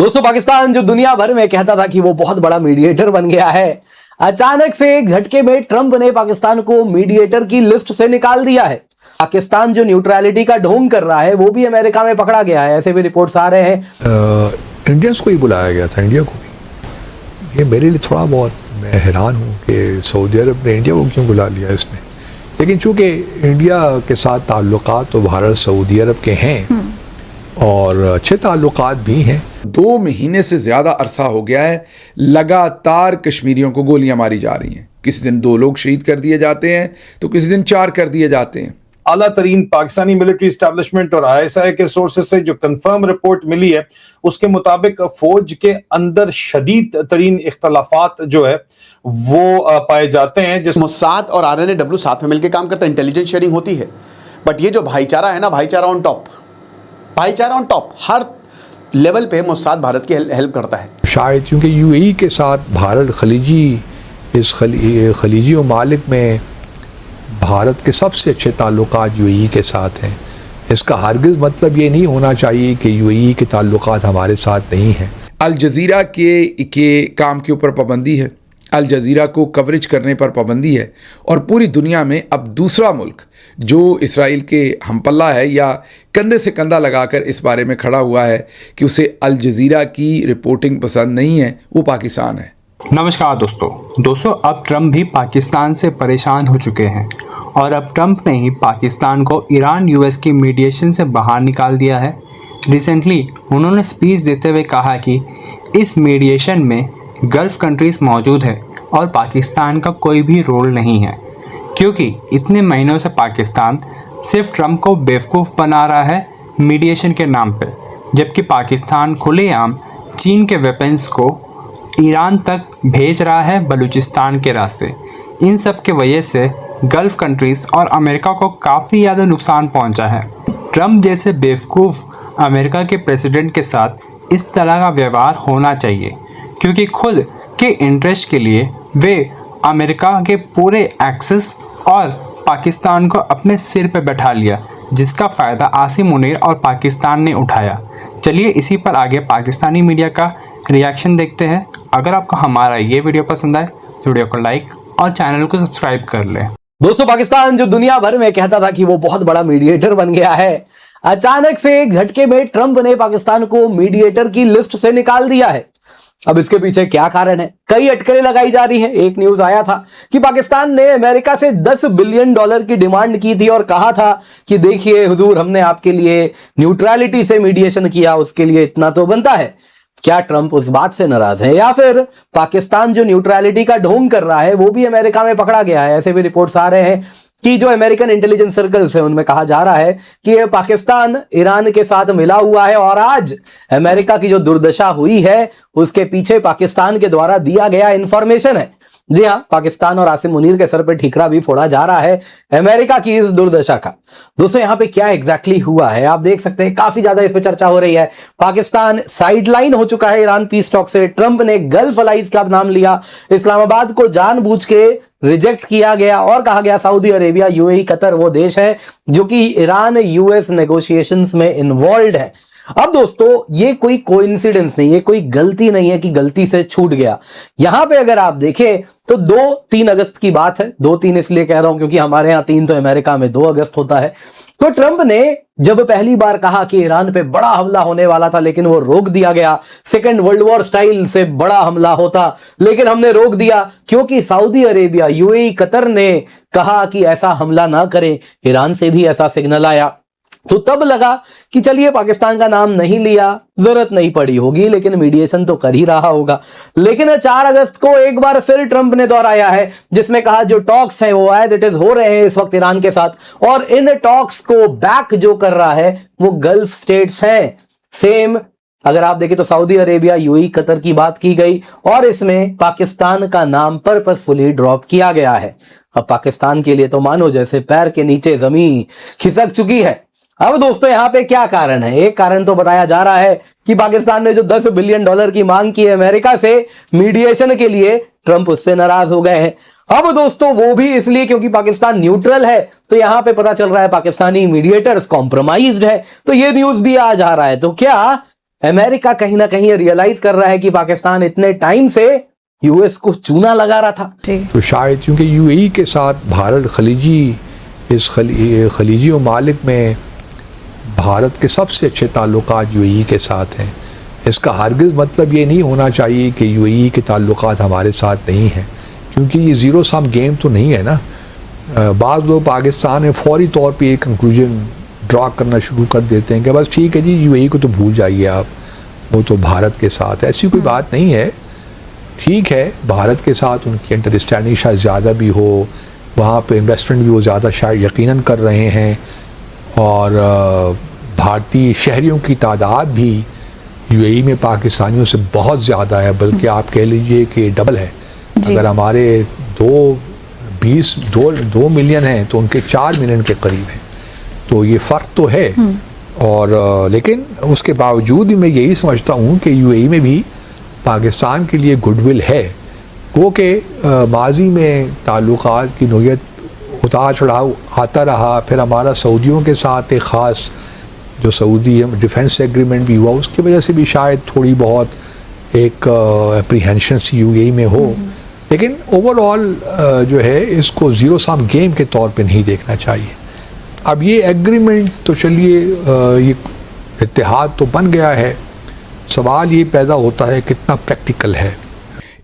दोस्तों, पाकिस्तान जो दुनिया भर में कहता था कि वो बहुत बड़ा मीडिएटर बन गया है, अचानक से एक झटके में ट्रंप ने पाकिस्तान को मीडिएटर की लिस्ट से निकाल दिया है। पाकिस्तान जो न्यूट्रलिटी का ढोंग कर रहा है वो भी अमेरिका में पकड़ा गया है, ऐसे भी रिपोर्ट्स आ रहे हैं। इंडियंस को ही बुलाया गया था, इंडिया को भी। ये मेरे लिए थोड़ा बहुत मैं हैरान हूँ कि सऊदी अरब ने इंडिया को क्यों बुला लिया इसने। लेकिन चूंकि इंडिया के साथ ताल्लुकात तो भारत सऊदी अरब के हैं और अच्छे ताल्लुकात भी हैं। 2 महीने से ज़्यादा अरसा हो गया है लगातार कश्मीरियों को गोलियां मारी जा रही हैं। किसी दिन 2 लोग शहीद कर दिए जाते हैं तो किसी दिन 4 कर दिए जाते हैं। आला तरीन पाकिस्तानी मिलिट्री एस्टैब्लिशमेंट और ISI के सोर्सेज से जो कंफर्म रिपोर्ट मिली है उसके मुताबिक फौज के अंदर शदीद तरीन इख्तलाफात जो है वो पाए जाते हैं। जिस मोसाद और RNAW साथ में मिलकर काम करते हैं, इंटेलिजेंस शेयरिंग होती है। बट ये जो भाईचारा है ना, भाईचारा ऑन टॉप, भाईचारा ऑन टॉप, हर लेवल पे मोसाद भारत की हेल्प करता है। शायद क्योंकि UAE के साथ भारत खलीजी ममालिक में भारत के सबसे अच्छे ताल्लुकात UAE के साथ हैं। इसका हरगिज़ मतलब ये नहीं होना चाहिए कि UAE के ताल्लुकात हमारे साथ नहीं हैं। अल जज़ीरा के काम के ऊपर पाबंदी है, अल जज़ीरा को कवरेज करने पर पाबंदी है और पूरी दुनिया में अब दूसरा मुल्क जो इसराइल के हमपल्ला है या कंधे से कंधा लगाकर इस बारे में खड़ा हुआ है कि उसे अल जज़ीरा की रिपोर्टिंग पसंद नहीं है, वो पाकिस्तान है। नमस्कार दोस्तों, अब ट्रंप भी पाकिस्तान से परेशान हो चुके हैं और अब ट्रंप ने ही पाकिस्तान को ईरान US की मीडिएशन से बाहर निकाल दिया है। रिसेंटली उन्होंने स्पीच देते हुए कहा कि इस मीडिएशन में गल्फ़ कंट्रीज़ मौजूद है और पाकिस्तान का कोई भी रोल नहीं है, क्योंकि इतने महीनों से पाकिस्तान सिर्फ ट्रंप को बेवकूफ़ बना रहा है मीडिएशन के नाम पे, जबकि पाकिस्तान खुलेआम चीन के वेपन्स को ईरान तक भेज रहा है बलूचिस्तान के रास्ते। इन सब के वजह से गल्फ़ कंट्रीज़ और अमेरिका को काफ़ी ज़्यादा नुकसान पहुंचा है। ट्रंप जैसे बेवकूफ़ अमेरिका के प्रेसिडेंट के साथ इस तरह का व्यवहार होना चाहिए, क्योंकि खुद के इंटरेस्ट के लिए वे अमेरिका के पूरे एक्सेस और पाकिस्तान को अपने सिर पर बैठा लिया, जिसका फ़ायदा आसिम मुनीर और पाकिस्तान ने उठाया। चलिए इसी पर आगे पाकिस्तानी मीडिया का रिएक्शन देखते हैं। अगर आपको हमारा ये वीडियो पसंद आए तो वीडियो को लाइक और चैनल को सब्सक्राइब कर लें। दोस्तों, पाकिस्तान जो दुनिया भर में कहता था कि वो बहुत बड़ा मीडिएटर बन गया है, अचानक से एक झटके में ट्रंप ने पाकिस्तान को मीडिएटर की लिस्ट से निकाल दिया है। अब इसके पीछे क्या कारण है? कई अटकलें लगाई जा रही हैं। एक न्यूज आया था कि पाकिस्तान ने अमेरिका से $10 बिलियन की डिमांड की थी और कहा था कि देखिए हुजूर, हमने आपके लिए न्यूट्रलिटी से मीडिएशन किया, उसके लिए इतना तो बनता है। क्या ट्रंप उस बात से नाराज है या फिर पाकिस्तान जो न्यूट्रलिटी का ढोंग कर रहा है वो भी अमेरिका में पकड़ा गया है? ऐसे भी रिपोर्ट्स आ रहे हैं कि जो अमेरिकन इंटेलिजेंस सर्कल्स है उनमें कहा जा रहा है कि ये पाकिस्तान ईरान के साथ मिला हुआ है और आज अमेरिका की जो दुर्दशा हुई है उसके पीछे पाकिस्तान के द्वारा दिया गया इंफॉर्मेशन है। जी हाँ, पाकिस्तान और आसिम मुनीर के सर पे ठीकरा भी फोड़ा जा रहा है अमेरिका की इस दुर्दशा का। दोस्तों, यहाँ पे क्या एग्जैक्टली हुआ है आप देख सकते हैं, काफी ज्यादा इस पे चर्चा हो रही है। पाकिस्तान साइडलाइन हो चुका है ईरान पीस टॉक से। ट्रंप ने गल्फ अलाइज का नाम लिया, इस्लामाबाद को जानबूझ के रिजेक्ट किया गया और कहा गया सऊदी अरेबिया, UAE, कतर वो देश है जो कि ईरान US नेगोशिएशंस में इन्वॉल्व है। अब दोस्तों, ये कोई कोइंसिडेंस नहीं है, कोई गलती नहीं है कि गलती से छूट गया। यहां पे अगर आप देखें तो 2-3 अगस्त की बात है। 2-3 इसलिए कह रहा हूं क्योंकि हमारे यहां 3 तो अमेरिका में 2 अगस्त होता है। तो ट्रंप ने जब पहली बार कहा कि ईरान पे बड़ा हमला होने वाला था लेकिन वो रोक दिया गया, सेकेंड वर्ल्ड वॉर स्टाइल से बड़ा हमला होता लेकिन हमने रोक दिया क्योंकि सऊदी अरेबिया, UAE, कतर ने कहा कि ऐसा हमला ना करें। ईरान से भी ऐसा सिग्नल आया तो तब लगा कि चलिए पाकिस्तान का नाम नहीं लिया, जरूरत नहीं पड़ी होगी, लेकिन मीडिएशन तो कर ही रहा होगा। लेकिन 4 अगस्त को एक बार फिर ट्रंप ने दोहराया है जिसमें कहा जो टॉक्स हैं वो एज इट इज हो रहे हैं इस वक्त ईरान के साथ और इन टॉक्स को बैक जो कर रहा है वो गल्फ स्टेट्स हैं। सेम अगर आप देखें तो सऊदी अरेबिया, UAE, कतर की बात की गई और इसमें पाकिस्तान का नाम पर्पसफुली ड्रॉप किया गया है। अब पाकिस्तान के लिए तो मानो जैसे पैर के नीचे जमीन खिसक चुकी है। अब दोस्तों, यहाँ पे क्या कारण है? एक कारण तो बताया जा रहा है कि पाकिस्तान ने जो $10 बिलियन की मांग की है अमेरिका से मीडिएशन के लिए, ट्रंप उससे नाराज हो गए हैं। अब दोस्तों, वो भी इसलिए क्योंकि पाकिस्तान न्यूट्रल है, तो यहां पे पता चल रहा है पाकिस्तानी मीडिएटर्स कॉम्प्रोमाइज्ड है। तो ये न्यूज भी आ जा रहा है। तो क्या अमेरिका कहीं ना कहीं रियलाइज कर रहा है कि पाकिस्तान इतने टाइम से यूएस को चूना लगा रहा था। तो शायद क्योंकि यूएई के साथ भारत खलीजी ममालिक में भारत के सबसे अच्छे ताल्लुकात यूएई के साथ हैं। इसका हरगिज़ मतलब ये नहीं होना चाहिए कि यूएई के ताल्लुकात हमारे साथ नहीं हैं, क्योंकि ये ज़ीरो सम गेम तो नहीं है ना। बाज़ लोग पाकिस्तान में फौरी तौर पे एक कंक्लूजन ड्रा करना शुरू कर देते हैं कि बस ठीक है जी, यूएई को तो भूल जाइए आप, वो तो भारत के साथ। ऐसी कोई बात नहीं है। ठीक है, भारत के साथ उनकी अंडरस्टैंडिंग शायद ज़्यादा भी हो, वहाँ पे इन्वेस्टमेंट भी वो ज़्यादा शायद यकीनन कर रहे हैं, और भारतीय शहरियों की तादाद भी यूएई में पाकिस्तानियों से बहुत ज़्यादा है, बल्कि आप कह लीजिए कि डबल है। अगर हमारे 2 मिलियन हैं तो उनके 4 मिलियन के करीब हैं, तो ये फ़र्क तो है। और लेकिन उसके बावजूद भी मैं यही समझता हूँ कि यूएई में भी पाकिस्तान के लिए गुडविल है, क्योंकि माजी में ताल्लुकात की नोयत उतार चढ़ाव आता रहा। फिर हमारा सऊदियों के साथ एक ख़ास जो सऊदी डिफेंस एग्रीमेंट भी हुआ, उसकी वजह से भी शायद थोड़ी बहुत एक एप्रीहेंशन सी यूएई में हो। लेकिन ओवरऑल जो है इसको ज़ीरो सम गेम के तौर पे नहीं देखना चाहिए। अब ये एग्रीमेंट तो चलिए, ये इत्तेहाद तो बन गया है, सवाल ये पैदा होता है कितना प्रैक्टिकल है।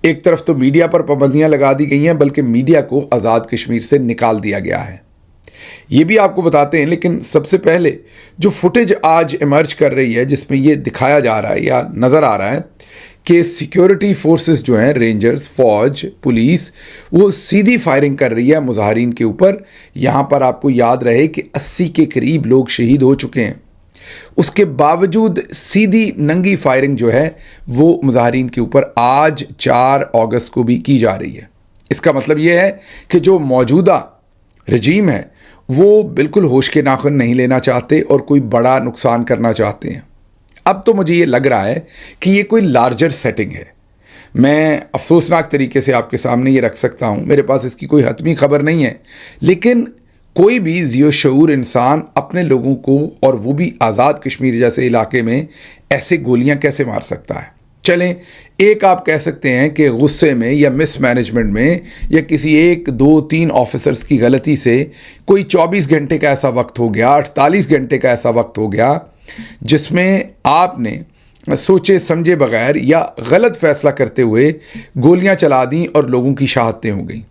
एक तरफ तो मीडिया पर पाबंदियां लगा दी गई हैं, बल्कि मीडिया को आज़ाद कश्मीर से निकाल दिया गया है। ये भी आपको बताते हैं, लेकिन सबसे पहले जो फुटेज आज इमर्ज कर रही है, जिसमें ये दिखाया जा रहा है या नज़र आ रहा है कि सिक्योरिटी फोर्सेस जो हैं, रेंजर्स, फौज, पुलिस, वो सीधी फायरिंग कर रही है मुजाहिरीन के ऊपर। यहाँ पर आपको याद रहे कि 80 के करीब लोग शहीद हो चुके हैं। उसके बावजूद सीधी नंगी फायरिंग जो है वो मुजाहिरीन के ऊपर आज 4 अगस्त को भी की जा रही है। इसका मतलब ये है कि जो मौजूदा रजीम है वो बिल्कुल होश के नाखुन नहीं लेना चाहते और कोई बड़ा नुकसान करना चाहते हैं। अब तो मुझे ये लग रहा है कि ये कोई लार्जर सेटिंग है। मैं अफसोसनाक तरीके से आपके सामने ये रख सकता हूँ, मेरे पास इसकी कोई हतमी खबर नहीं है, लेकिन कोई भी ज़ियो शऊर इंसान अपने लोगों को, और वो भी आज़ाद कश्मीर जैसे इलाके में, ऐसे गोलियां कैसे मार सकता है। चलें, एक आप कह सकते हैं कि गुस्से में या मिसमैनेजमेंट में या किसी 1, 2, 3 ऑफिसर्स की गलती से कोई 24 घंटे का ऐसा वक्त हो गया, 48 घंटे का ऐसा वक्त हो गया जिसमें आपने सोचे समझे बगैर या गलत फैसला करते हुए गोलियां चला दी और लोगों की शहादतें हो गई।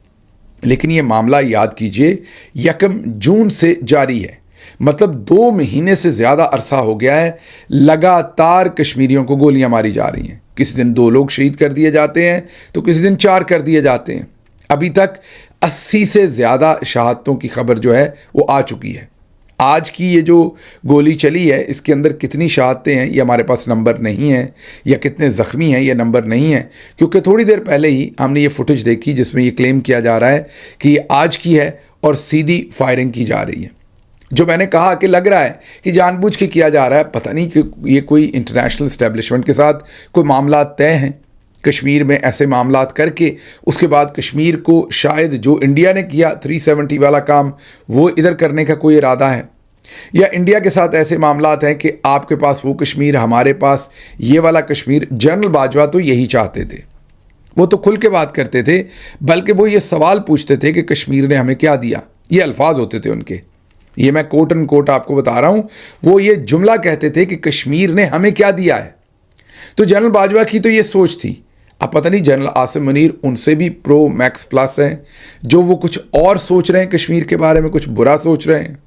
लेकिन ये मामला याद कीजिए 1 जून से जारी है, मतलब 2 महीने से ज़्यादा अरसा हो गया है लगातार कश्मीरियों को गोलियां मारी जा रही हैं। किसी दिन 2 लोग शहीद कर दिए जाते हैं तो किसी दिन 4 कर दिए जाते हैं। अभी तक 80 से ज़्यादा शहादतों की खबर जो है वो आ चुकी है। आज की ये जो गोली चली है इसके अंदर कितनी शहादतें हैं ये हमारे पास नंबर नहीं है, या कितने ज़ख्मी हैं ये नंबर नहीं है, क्योंकि थोड़ी देर पहले ही हमने ये फुटेज देखी जिसमें ये क्लेम किया जा रहा है कि ये आज की है और सीधी फायरिंग की जा रही है। जो मैंने कहा कि लग रहा है कि जानबूझ के किया जा रहा है, पता नहीं कि ये कोई इंटरनेशनल इस्टेब्लिशमेंट के साथ कोई मामला तय हैं कश्मीर में, ऐसे मामलात करके उसके बाद कश्मीर को शायद जो इंडिया ने किया 370 वाला काम वो इधर करने का कोई इरादा है, या इंडिया के साथ ऐसे मामलात हैं कि आपके पास वो कश्मीर, हमारे पास ये वाला कश्मीर। जनरल बाजवा तो यही चाहते थे, वो तो खुल के बात करते थे, बल्कि वो ये सवाल पूछते थे कि कश्मीर ने हमें क्या दिया। ये अल्फाज होते थे उनके, ये मैं कोट एंड कोट आपको बता रहा हूँ। वो ये जुमला कहते थे कि कश्मीर ने हमें क्या दिया है। तो जनरल बाजवा की तो ये सोच थी। अब पता नहीं जनरल आसिम मुनीर उनसे भी प्रो मैक्स प्लस हैं, जो वो कुछ और सोच रहे हैं कश्मीर के बारे में, कुछ बुरा सोच रहे हैं।